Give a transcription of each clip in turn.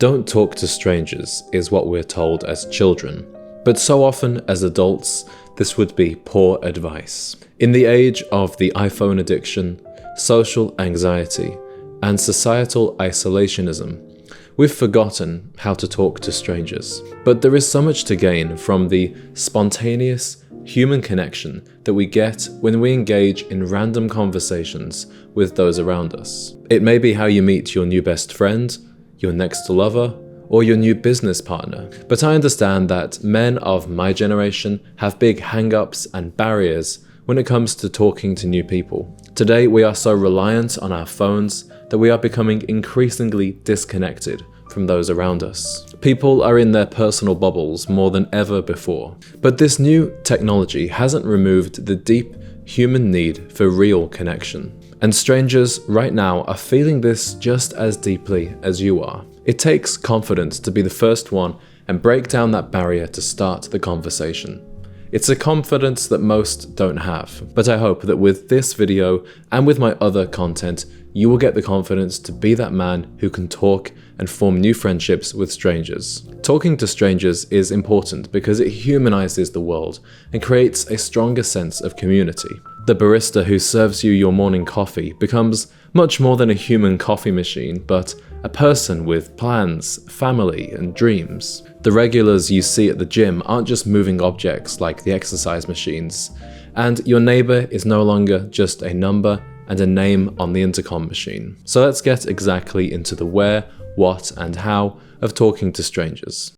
Don't talk to strangers is what we're told as children, but so often as adults, this would be poor advice. In the age of the iPhone addiction, social anxiety, and societal isolationism, we've forgotten how to talk to strangers. But there is so much to gain from the spontaneous human connection that we get when we engage in random conversations with those around us. It may be how you meet your new best friend, your next lover, or your new business partner. But I understand that men of my generation have big hang-ups and barriers when it comes to talking to new people. Today, we are so reliant on our phones that we are becoming increasingly disconnected from those around us. People are in their personal bubbles more than ever before. But this new technology hasn't removed the deep human need for real connection. And strangers right now are feeling this just as deeply as you are. It takes confidence to be the first one and break down that barrier to start the conversation. It's a confidence that most don't have, but I hope that with this video and with my other content, you will get the confidence to be that man who can talk and form new friendships with strangers. Talking to strangers is important because it humanizes the world and creates a stronger sense of community. The barista who serves you your morning coffee becomes much more than a human coffee machine, but a person with plans, family, and dreams. The regulars you see at the gym aren't just moving objects like the exercise machines, and your neighbor is no longer just a number and a name on the intercom machine. So let's get exactly into the where, what, and how of talking to strangers.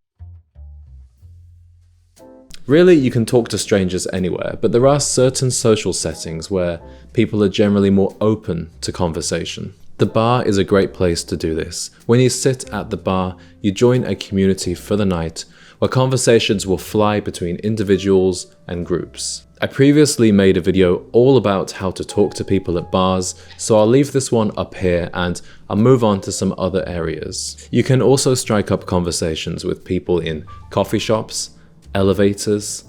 Really, you can talk to strangers anywhere, but there are certain social settings where people are generally more open to conversation. The bar is a great place to do this. When you sit at the bar, you join a community for the night where conversations will fly between individuals and groups. I previously made a video all about how to talk to people at bars, so I'll leave this one up here and I'll move on to some other areas. You can also strike up conversations with people in coffee shops, elevators,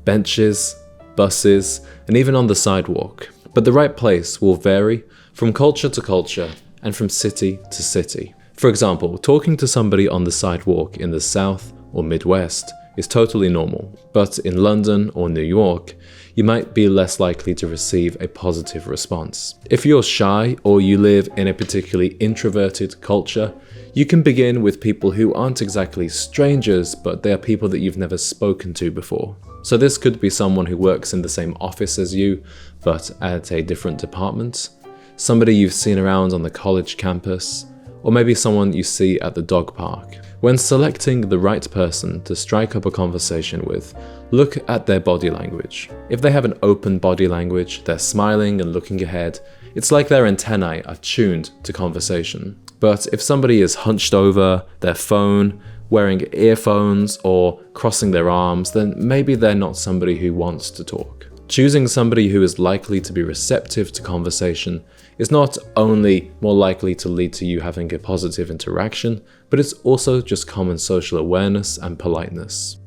benches, buses, and even on the sidewalk. But the right place will vary from culture to culture and from city to city. For example, talking to somebody on the sidewalk in the South or Midwest is totally normal, but in London or New York, you might be less likely to receive a positive response. If you're shy or you live in a particularly introverted culture, you can begin with people who aren't exactly strangers, but they are people that you've never spoken to before. So this could be someone who works in the same office as you, but at a different department, somebody you've seen around on the college campus, or maybe someone you see at the dog park. When selecting the right person to strike up a conversation with, look at their body language. If they have an open body language, they're smiling and looking ahead, it's like their antennae are tuned to conversation. But if somebody is hunched over their phone, wearing earphones, or crossing their arms, then maybe they're not somebody who wants to talk. Choosing somebody who is likely to be receptive to conversation is not only more likely to lead to you having a positive interaction, but it's also just common social awareness and politeness.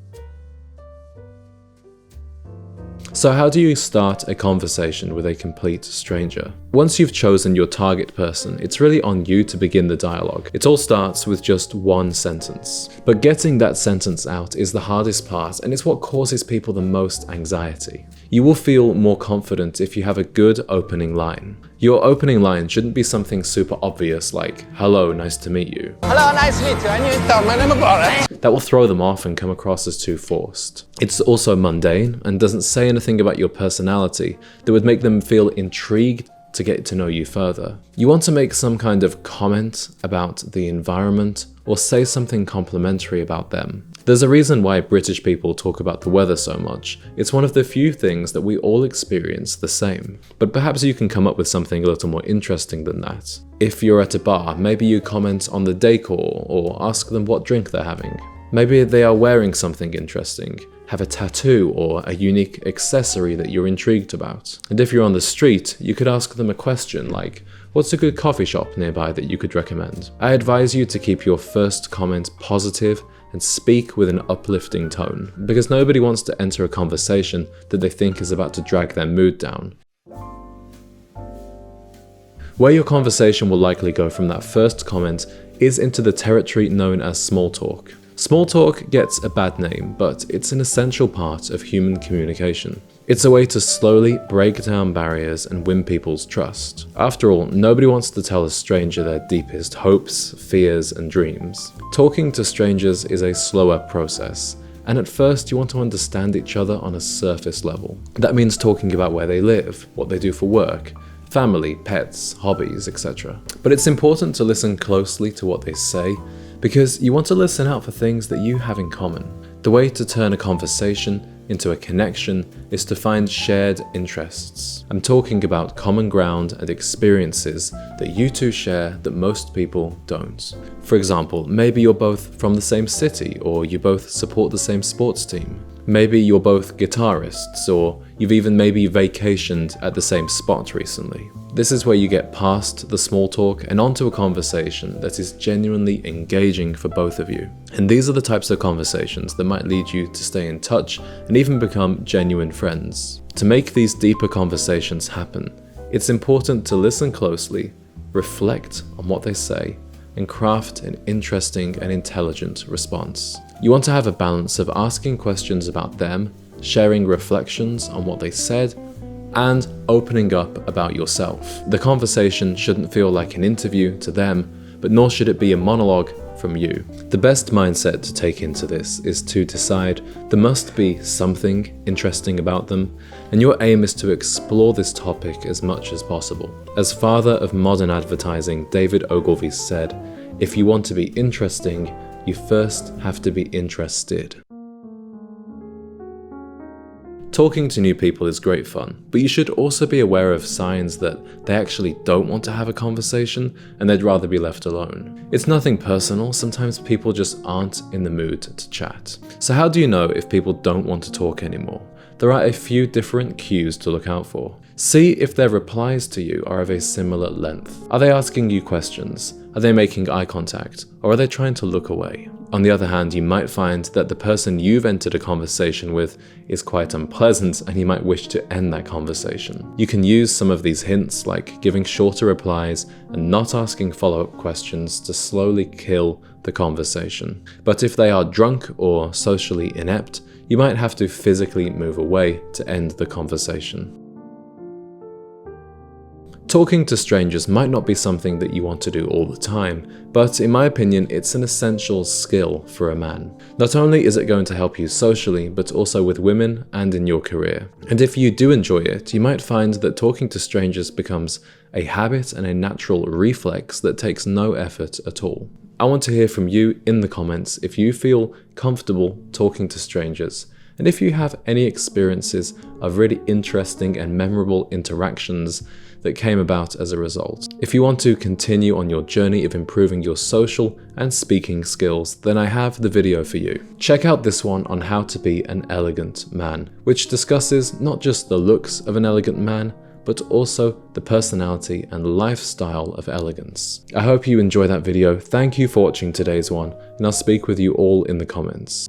So how do you start a conversation with a complete stranger? Once you've chosen your target person, it's really on you to begin the dialogue. It all starts with just one sentence. But getting that sentence out is the hardest part, and it's what causes people the most anxiety. You will feel more confident if you have a good opening line. Your opening line shouldn't be something super obvious like, "Hello, nice to meet you." Hello, nice to meet you. And you tell my name about it. That will throw them off and come across as too forced. It's also mundane and doesn't say anything about your personality that would make them feel intrigued to get to know you further. You want to make some kind of comment about the environment or say something complimentary about them. There's a reason why British people talk about the weather so much. It's one of the few things that we all experience the same. But perhaps you can come up with something a little more interesting than that. If you're at a bar, maybe you comment on the decor or ask them what drink they're having. Maybe they are wearing something interesting, have a tattoo or a unique accessory that you're intrigued about. And if you're on the street, you could ask them a question like, "What's a good coffee shop nearby that you could recommend?" I advise you to keep your first comment positive and speak with an uplifting tone, because nobody wants to enter a conversation that they think is about to drag their mood down. Where your conversation will likely go from that first comment is into the territory known as small talk. Small talk gets a bad name, but it's an essential part of human communication. It's a way to slowly break down barriers and win people's trust. After all, nobody wants to tell a stranger their deepest hopes, fears, and dreams. Talking to strangers is a slower process, and at first you want to understand each other on a surface level. That means talking about where they live, what they do for work, family, pets, hobbies, etc. But it's important to listen closely to what they say, because you want to listen out for things that you have in common. The way to turn a conversation into a connection is to find shared interests. I'm talking about common ground and experiences that you two share that most people don't. For example, maybe you're both from the same city, or you both support the same sports team. Maybe you're both guitarists, or you've even maybe vacationed at the same spot recently. This is where you get past the small talk and onto a conversation that is genuinely engaging for both of you. And these are the types of conversations that might lead you to stay in touch and even become genuine friends. To make these deeper conversations happen, it's important to listen closely, reflect on what they say, and craft an interesting and intelligent response. You want to have a balance of asking questions about them, sharing reflections on what they said, and opening up about yourself. The conversation shouldn't feel like an interview to them, but nor should it be a monologue from you. The best mindset to take into this is to decide there must be something interesting about them, and your aim is to explore this topic as much as possible. As father of modern advertising, David Ogilvy said, "If you want to be interesting, you first have to be interested." Talking to new people is great fun, but you should also be aware of signs that they actually don't want to have a conversation and they'd rather be left alone. It's nothing personal, sometimes people just aren't in the mood to chat. So how do you know if people don't want to talk anymore? There are a few different cues to look out for. See if their replies to you are of a similar length. Are they asking you questions? Are they making eye contact? Or are they trying to look away? On the other hand, you might find that the person you've entered a conversation with is quite unpleasant and you might wish to end that conversation. You can use some of these hints, like giving shorter replies and not asking follow-up questions, to slowly kill the conversation. But if they are drunk or socially inept, you might have to physically move away to end the conversation. Talking to strangers might not be something that you want to do all the time, but in my opinion, it's an essential skill for a man. Not only is it going to help you socially, but also with women and in your career. And if you do enjoy it, you might find that talking to strangers becomes a habit and a natural reflex that takes no effort at all. I want to hear from you in the comments if you feel comfortable talking to strangers, and if you have any experiences of really interesting and memorable interactions that came about as a result. If you want to continue on your journey of improving your social and speaking skills, then I have the video for you. Check out this one on how to be an elegant man, which discusses not just the looks of an elegant man, but also the personality and lifestyle of elegance. I hope you enjoy that video. Thank you for watching today's one, and I'll speak with you all in the comments.